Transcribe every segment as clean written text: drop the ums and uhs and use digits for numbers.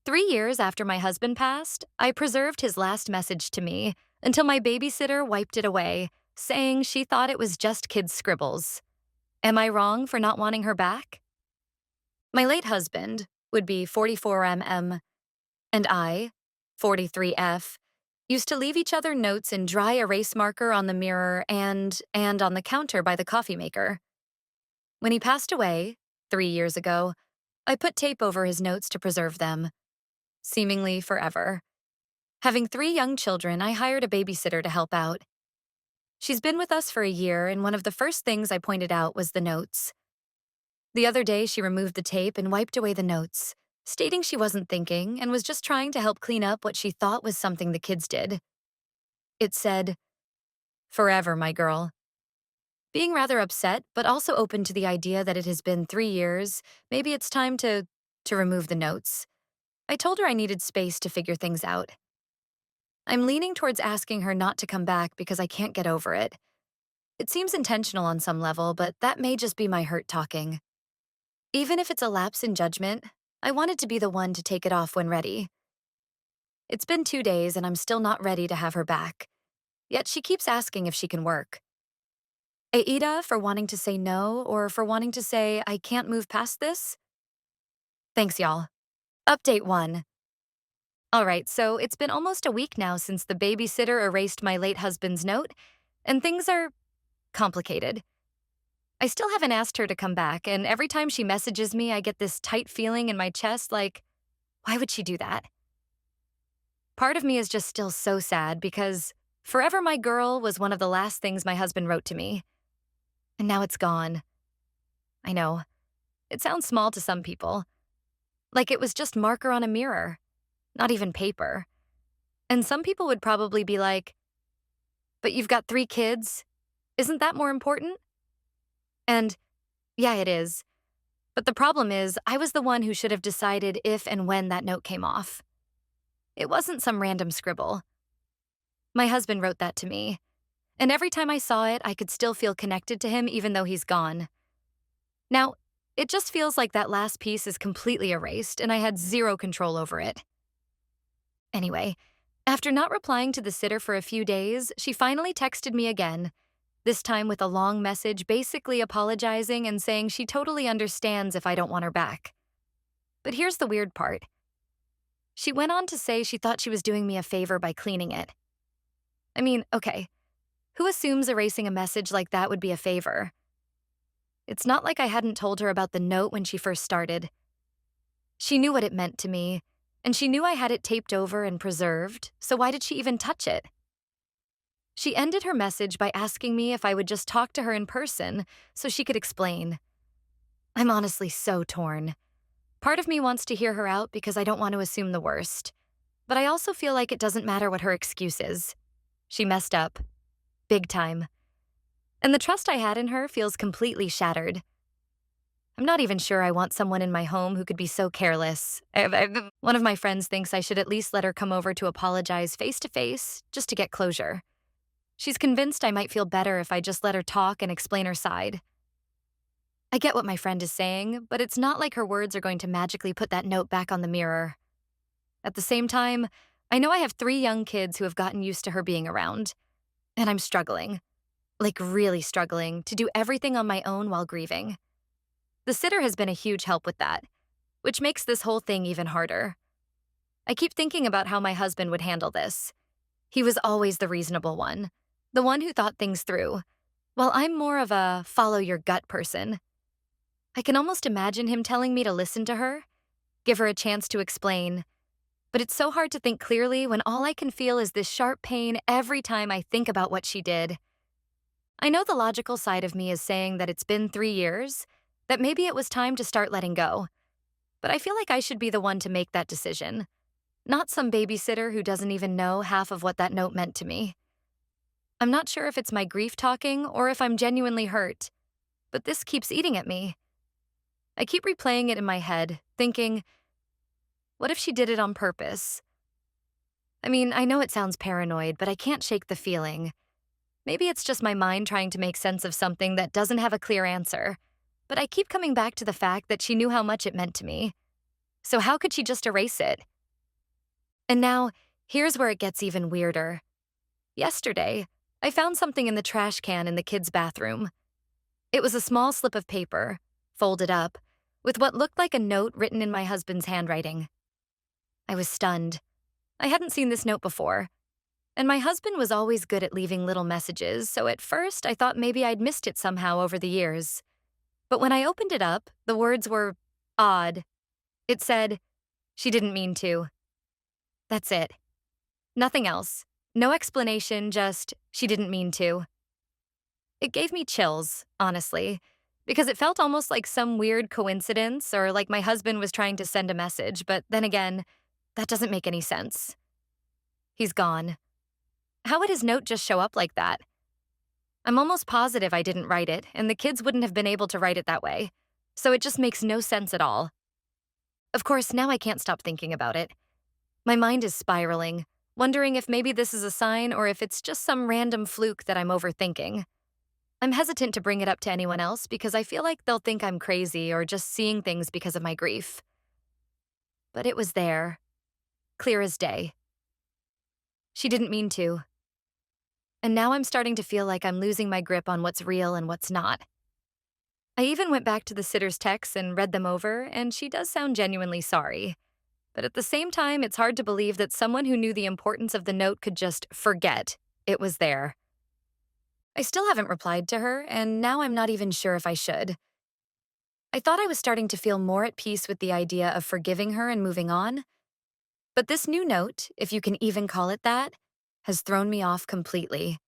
3 years after my husband passed, I preserved his last message to me until my babysitter wiped it away, saying she thought it was just kids' scribbles. Am I wrong for not wanting her back? My late husband would be 44mm, and I, 43F, used to leave each other notes in dry erase marker on the mirror and on the counter by the coffee maker. When he passed away, 3 years ago, I put tape over his notes to preserve them, seemingly forever. Having 3 young children, I hired a babysitter to help out. She's been with us for a year, and one of the first things I pointed out was the notes. The other day, she removed the tape and wiped away the notes, stating she wasn't thinking and was just trying to help clean up what she thought was something the kids did. It said, "Forever, my girl." Being rather upset, but also open to the idea that it has been 3 years, maybe it's time to remove the notes. I told her I needed space to figure things out. I'm leaning towards asking her not to come back because I can't get over it. It seems intentional on some level, but that may just be my hurt talking. Even if it's a lapse in judgment, I wanted to be the one to take it off when ready. It's been 2 days and I'm still not ready to have her back. Yet she keeps asking if she can work. AITA for wanting to say no or for wanting to say I can't move past this? Thanks, y'all. Update 1. Alright, so it's been almost a week now since the babysitter erased my late husband's note, and things are complicated. I still haven't asked her to come back, and every time she messages me, I get this tight feeling in my chest like, why would she do that? Part of me is just still so sad because Forever My Girl was one of the last things my husband wrote to me. And now it's gone. I know. It sounds small to some people. Like it was just marker on a mirror, not even paper. And some people would probably be like, but you've got 3 kids. Isn't that more important? And yeah, it is. But the problem is, I was the one who should have decided if and when that note came off. It wasn't some random scribble. My husband wrote that to me. And every time I saw it, I could still feel connected to him even though he's gone. Now, it just feels like that last piece is completely erased and I had zero control over it. Anyway, after not replying to the sitter for a few days, she finally texted me again, this time with a long message basically apologizing and saying she totally understands if I don't want her back. But here's the weird part. She went on to say she thought she was doing me a favor by cleaning it. I mean, okay, who assumes erasing a message like that would be a favor? It's not like I hadn't told her about the note when she first started. She knew what it meant to me, and she knew I had it taped over and preserved, so why did she even touch it? She ended her message by asking me if I would just talk to her in person so she could explain. I'm honestly so torn. Part of me wants to hear her out because I don't want to assume the worst, but I also feel like it doesn't matter what her excuse is. She messed up. Big time. And the trust I had in her feels completely shattered. I'm not even sure I want someone in my home who could be so careless. One of my friends thinks I should at least let her come over to apologize face to face, just to get closure. She's convinced I might feel better if I just let her talk and explain her side. I get what my friend is saying, but it's not like her words are going to magically put that note back on the mirror. At the same time, I know I have 3 young kids who have gotten used to her being around. And I'm struggling, like really struggling, to do everything on my own while grieving. The sitter has been a huge help with that, which makes this whole thing even harder. I keep thinking about how my husband would handle this. He was always the reasonable one, the one who thought things through, while I'm more of a follow your gut person. I can almost imagine him telling me to listen to her, give her a chance to explain, but it's so hard to think clearly when all I can feel is this sharp pain every time I think about what she did. I know the logical side of me is saying that it's been 3 years, that maybe it was time to start letting go. But I feel like I should be the one to make that decision, not some babysitter who doesn't even know half of what that note meant to me. I'm not sure if it's my grief talking or if I'm genuinely hurt, but this keeps eating at me. I keep replaying it in my head, thinking, what if she did it on purpose? I mean, I know it sounds paranoid, but I can't shake the feeling. Maybe it's just my mind trying to make sense of something that doesn't have a clear answer, but I keep coming back to the fact that she knew how much it meant to me. So how could she just erase it? And now, here's where it gets even weirder. Yesterday, I found something in the trash can in the kids' bathroom. It was a small slip of paper, folded up, with what looked like a note written in my husband's handwriting. I was stunned. I hadn't seen this note before, and my husband was always good at leaving little messages, so at first I thought maybe I'd missed it somehow over the years. But when I opened it up, the words were odd. It said, "She didn't mean to." That's it. Nothing else. No explanation, just, "She didn't mean to." It gave me chills, honestly, because it felt almost like some weird coincidence or like my husband was trying to send a message, but then again, that doesn't make any sense. He's gone. How would his note just show up like that? I'm almost positive I didn't write it, and the kids wouldn't have been able to write it that way. So it just makes no sense at all. Of course, now I can't stop thinking about it. My mind is spiraling, wondering if maybe this is a sign or if it's just some random fluke that I'm overthinking. I'm hesitant to bring it up to anyone else because I feel like they'll think I'm crazy or just seeing things because of my grief. But it was there, clear as day. She didn't mean to. And now I'm starting to feel like I'm losing my grip on what's real and what's not. I even went back to the sitter's texts and read them over, and she does sound genuinely sorry. But at the same time, it's hard to believe that someone who knew the importance of the note could just forget it was there. I still haven't replied to her, and now I'm not even sure if I should. I thought I was starting to feel more at peace with the idea of forgiving her and moving on. But this new note, if you can even call it that, has thrown me off completely.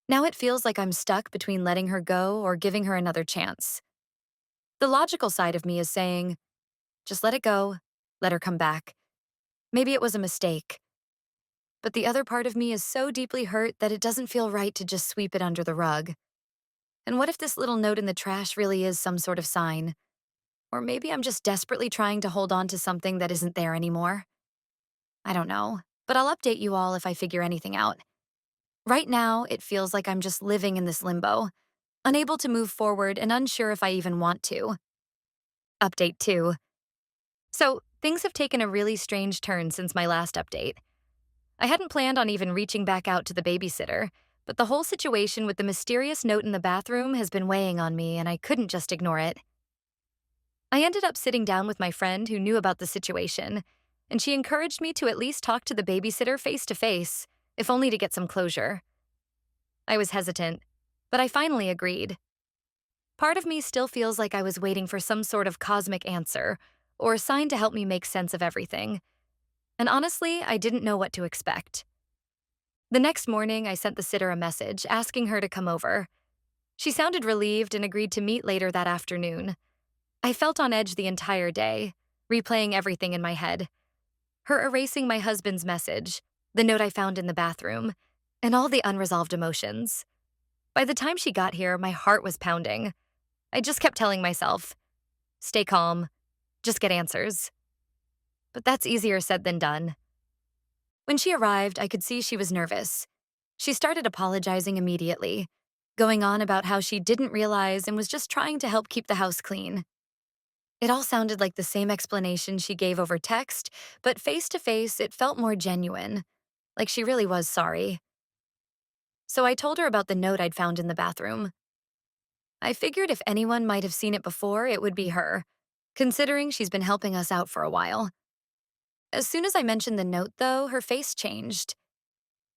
Now it feels like I'm stuck between letting her go or giving her another chance. The logical side of me is saying, just let it go, let her come back. Maybe it was a mistake. But the other part of me is so deeply hurt that it doesn't feel right to just sweep it under the rug. And what if this little note in the trash really is some sort of sign? Or maybe I'm just desperately trying to hold on to something that isn't there anymore. I don't know, but I'll update you all if I figure anything out. Right now, it feels like I'm just living in this limbo, unable to move forward and unsure if I even want to. Update 2. So, things have taken a really strange turn since my last update. I hadn't planned on even reaching back out to the babysitter, but the whole situation with the mysterious note in the bathroom has been weighing on me, and I couldn't just ignore it. I ended up sitting down with my friend who knew about the situation, and she encouraged me to at least talk to the babysitter face to face, if only to get some closure. I was hesitant, but I finally agreed. Part of me still feels like I was waiting for some sort of cosmic answer, or a sign to help me make sense of everything. And honestly, I didn't know what to expect. The next morning, I sent the sitter a message asking her to come over. She sounded relieved and agreed to meet later that afternoon. I felt on edge the entire day, replaying everything in my head. Her erasing my husband's message, the note I found in the bathroom, and all the unresolved emotions. By the time she got here, my heart was pounding. I just kept telling myself, stay calm, just get answers. But that's easier said than done. When she arrived, I could see she was nervous. She started apologizing immediately, going on about how she didn't realize and was just trying to help keep the house clean. It all sounded like the same explanation she gave over text, but face to face, it felt more genuine, like she really was sorry. So I told her about the note I'd found in the bathroom. I figured if anyone might have seen it before, it would be her, considering she's been helping us out for a while. As soon as I mentioned the note, though, her face changed.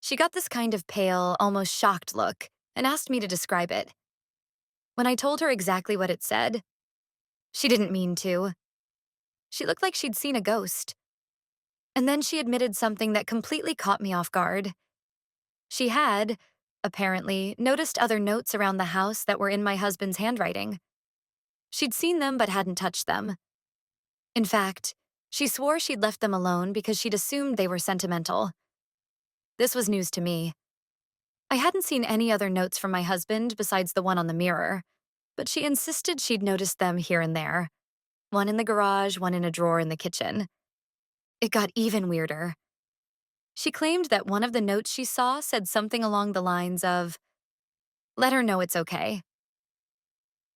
She got this kind of pale, almost shocked look and asked me to describe it. When I told her exactly what it said, she didn't mean to. She looked like she'd seen a ghost. And then she admitted something that completely caught me off guard. She had, apparently, noticed other notes around the house that were in my husband's handwriting. She'd seen them but hadn't touched them. In fact, she swore she'd left them alone because she'd assumed they were sentimental. This was news to me. I hadn't seen any other notes from my husband besides the one on the mirror, but she insisted she'd noticed them here and there. One in the garage, one in a drawer in the kitchen. It got even weirder. She claimed that one of the notes she saw said something along the lines of, "Let her know it's okay."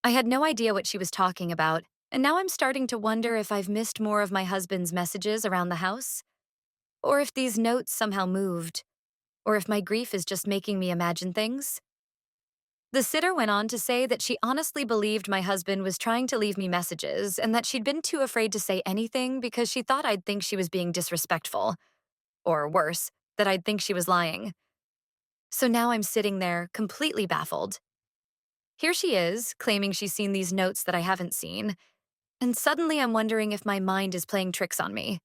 I had no idea what she was talking about, and now I'm starting to wonder if I've missed more of my husband's messages around the house. or if these notes somehow moved, or if my grief is just making me imagine things. The sitter went on to say that she honestly believed my husband was trying to leave me messages and that she'd been too afraid to say anything because she thought I'd think she was being disrespectful, or worse, that I'd think she was lying. So now I'm sitting there, completely baffled. Here she is, claiming she's seen these notes that I haven't seen, and suddenly I'm wondering if my mind is playing tricks on me.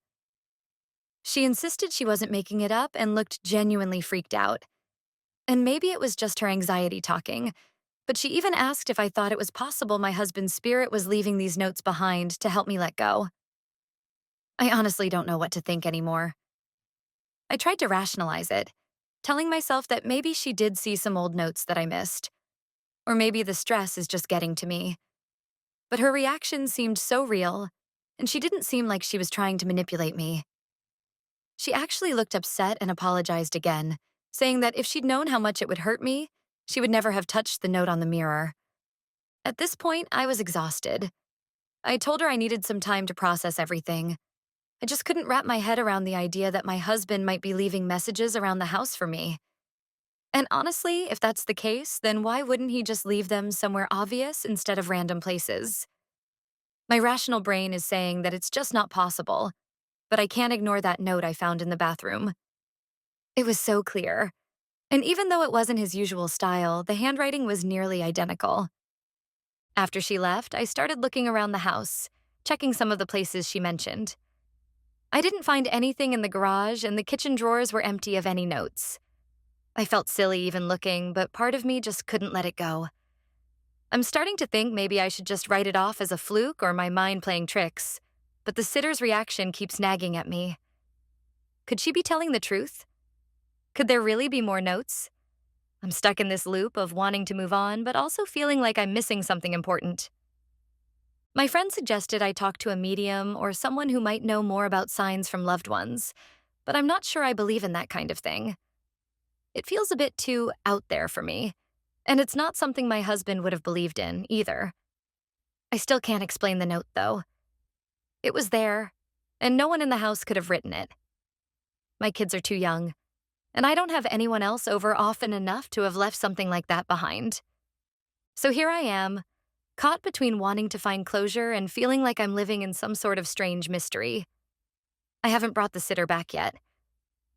She insisted she wasn't making it up and looked genuinely freaked out. And maybe it was just her anxiety talking, but she even asked if I thought it was possible my husband's spirit was leaving these notes behind to help me let go. I honestly don't know what to think anymore. I tried to rationalize it, telling myself that maybe she did see some old notes that I missed, or maybe the stress is just getting to me. But her reaction seemed so real, and she didn't seem like she was trying to manipulate me. She actually looked upset and apologized again, saying that if she'd known how much it would hurt me, she would never have touched the note on the mirror. At this point, I was exhausted. I told her I needed some time to process everything. I just couldn't wrap my head around the idea that my husband might be leaving messages around the house for me. And honestly, if that's the case, then why wouldn't he just leave them somewhere obvious instead of random places? My rational brain is saying that it's just not possible, but I can't ignore that note I found in the bathroom. It was so clear. And even though it wasn't his usual style, the handwriting was nearly identical. After she left, I started looking around the house, checking some of the places she mentioned. I didn't find anything in the garage, and the kitchen drawers were empty of any notes. I felt silly even looking, but part of me just couldn't let it go. I'm starting to think maybe I should just write it off as a fluke or my mind playing tricks, but the sitter's reaction keeps nagging at me. Could she be telling the truth? Could there really be more notes? I'm stuck in this loop of wanting to move on, but also feeling like I'm missing something important. My friend suggested I talk to a medium or someone who might know more about signs from loved ones, but I'm not sure I believe in that kind of thing. It feels a bit too out there for me, and it's not something my husband would have believed in, either. I still can't explain the note, though. It was there, and no one in the house could have written it. My kids are too young, and I don't have anyone else over often enough to have left something like that behind. So here I am, caught between wanting to find closure and feeling like I'm living in some sort of strange mystery. I haven't brought the sitter back yet,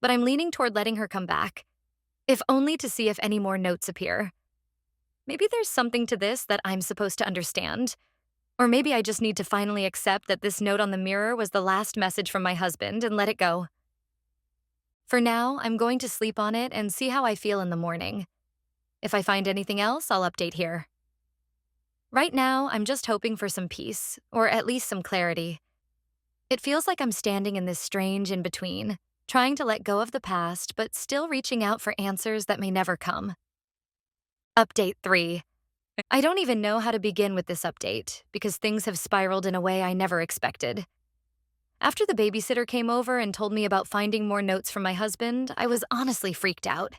but I'm leaning toward letting her come back, if only to see if any more notes appear. Maybe there's something to this that I'm supposed to understand, or maybe I just need to finally accept that this note on the mirror was the last message from my husband and let it go. For now, I'm going to sleep on it and see how I feel in the morning. If I find anything else, I'll update here. Right now, I'm just hoping for some peace, or at least some clarity. It feels like I'm standing in this strange in-between, trying to let go of the past, but still reaching out for answers that may never come. Update 3. I don't even know how to begin with this update, because things have spiraled in a way I never expected. After the babysitter came over and told me about finding more notes from my husband, I was honestly freaked out.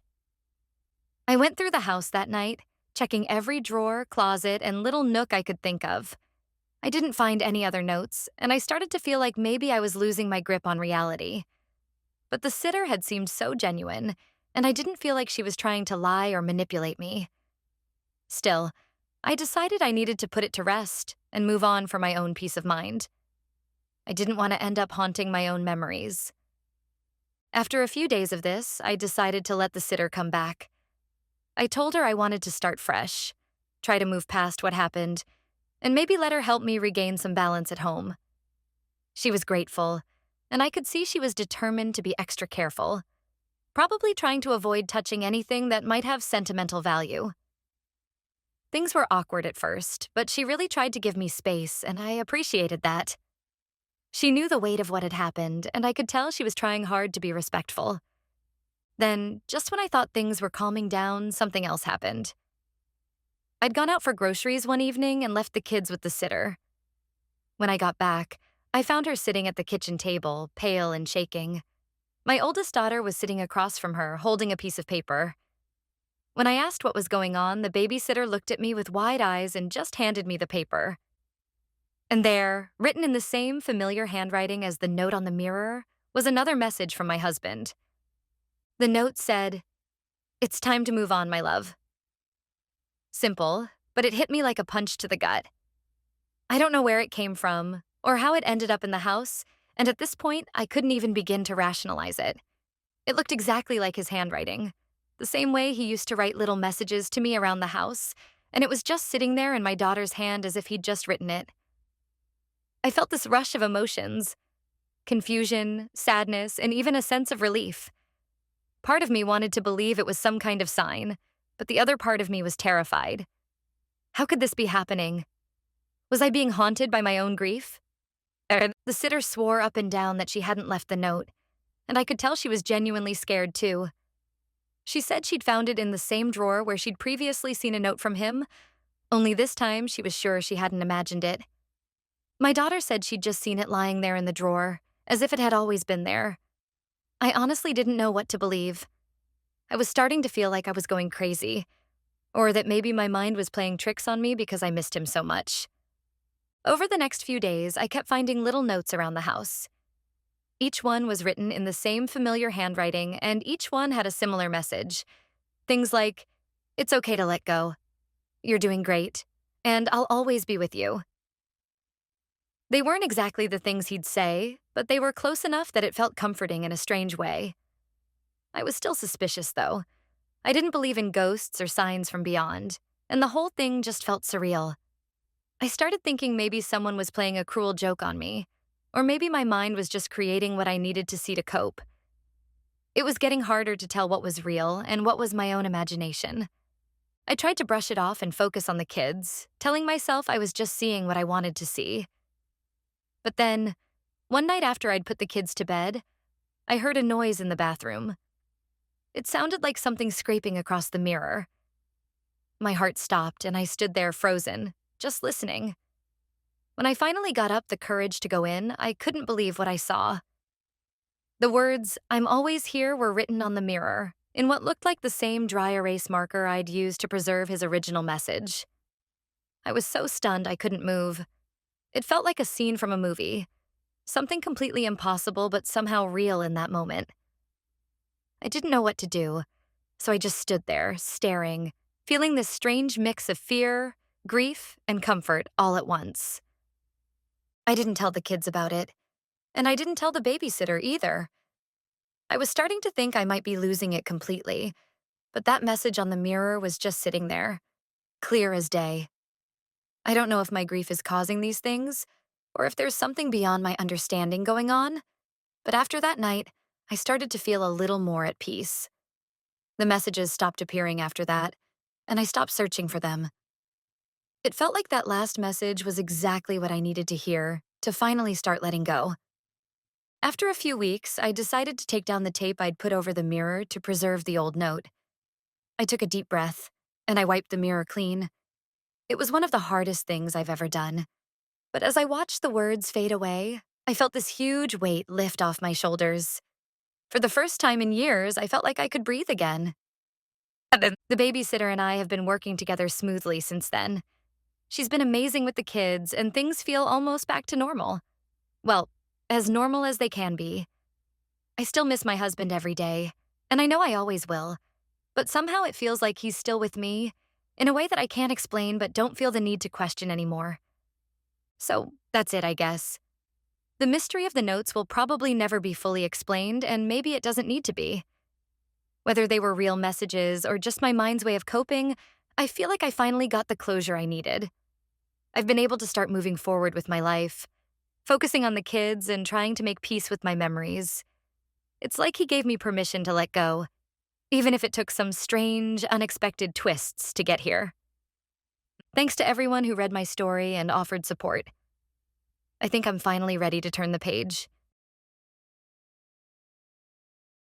I went through the house that night, checking every drawer, closet, and little nook I could think of. I didn't find any other notes, and I started to feel like maybe I was losing my grip on reality. But the sitter had seemed so genuine, and I didn't feel like she was trying to lie or manipulate me. Still, I decided I needed to put it to rest and move on for my own peace of mind. I didn't want to end up haunting my own memories. After a few days of this, I decided to let the sitter come back. I told her I wanted to start fresh, try to move past what happened, and maybe let her help me regain some balance at home. She was grateful, and I could see she was determined to be extra careful, probably trying to avoid touching anything that might have sentimental value. Things were awkward at first, but she really tried to give me space, and I appreciated that. She knew the weight of what had happened, and I could tell she was trying hard to be respectful. Then, just when I thought things were calming down, something else happened. I'd gone out for groceries one evening and left the kids with the sitter. When I got back, I found her sitting at the kitchen table, pale and shaking. My oldest daughter was sitting across from her, holding a piece of paper. When I asked what was going on, the babysitter looked at me with wide eyes and just handed me the paper. And there, written in the same familiar handwriting as the note on the mirror, was another message from my husband. The note said, "It's time to move on, my love." Simple, but it hit me like a punch to the gut. I don't know where it came from or how it ended up in the house, and at this point, I couldn't even begin to rationalize it. It looked exactly like his handwriting, the same way he used to write little messages to me around the house, and it was just sitting there in my daughter's hand as if he'd just written it. I felt this rush of emotions: confusion, sadness, and even a sense of relief. Part of me wanted to believe it was some kind of sign, but the other part of me was terrified. How could this be happening? Was I being haunted by my own grief? The sitter swore up and down that she hadn't left the note, and I could tell she was genuinely scared too. She said she'd found it in the same drawer where she'd previously seen a note from him, only this time she was sure she hadn't imagined it. My daughter said she'd just seen it lying there in the drawer, as if it had always been there. I honestly didn't know what to believe. I was starting to feel like I was going crazy, or that maybe my mind was playing tricks on me because I missed him so much. Over the next few days, I kept finding little notes around the house. Each one was written in the same familiar handwriting, and each one had a similar message. Things like, "It's okay to let go," "You're doing great," and "I'll always be with you." They weren't exactly the things he'd say, but they were close enough that it felt comforting in a strange way. I was still suspicious, though. I didn't believe in ghosts or signs from beyond, and the whole thing just felt surreal. I started thinking maybe someone was playing a cruel joke on me, or maybe my mind was just creating what I needed to see to cope. It was getting harder to tell what was real and what was my own imagination. I tried to brush it off and focus on the kids, telling myself I was just seeing what I wanted to see. But then, one night after I'd put the kids to bed, I heard a noise in the bathroom. It sounded like something scraping across the mirror. My heart stopped and I stood there frozen, just listening. When I finally got up the courage to go in, I couldn't believe what I saw. The words, "I'm always here," were written on the mirror, in what looked like the same dry erase marker I'd used to preserve his original message. I was so stunned I couldn't move. It felt like a scene from a movie, something completely impossible but somehow real in that moment. I didn't know what to do, so I just stood there, staring, feeling this strange mix of fear, grief, and comfort all at once. I didn't tell the kids about it, and I didn't tell the babysitter either. I was starting to think I might be losing it completely, but that message on the mirror was just sitting there, clear as day. I don't know if my grief is causing these things, or if there's something beyond my understanding going on, but after that night, I started to feel a little more at peace. The messages stopped appearing after that, and I stopped searching for them. It felt like that last message was exactly what I needed to hear to finally start letting go. After a few weeks, I decided to take down the tape I'd put over the mirror to preserve the old note. I took a deep breath, and I wiped the mirror clean. It was one of the hardest things I've ever done. But as I watched the words fade away, I felt this huge weight lift off my shoulders. For the first time in years, I felt like I could breathe again. The babysitter and I have been working together smoothly since then. She's been amazing with the kids, and things feel almost back to normal. Well, as normal as they can be. I still miss my husband every day, and I know I always will, but somehow it feels like he's still with me, in a way that I can't explain but don't feel the need to question anymore. So, that's it, I guess. The mystery of the notes will probably never be fully explained, and maybe it doesn't need to be. Whether they were real messages or just my mind's way of coping, I feel like I finally got the closure I needed. I've been able to start moving forward with my life, focusing on the kids and trying to make peace with my memories. It's like he gave me permission to let go, even if it took some strange, unexpected twists to get here. Thanks to everyone who read my story and offered support. I think I'm finally ready to turn the page.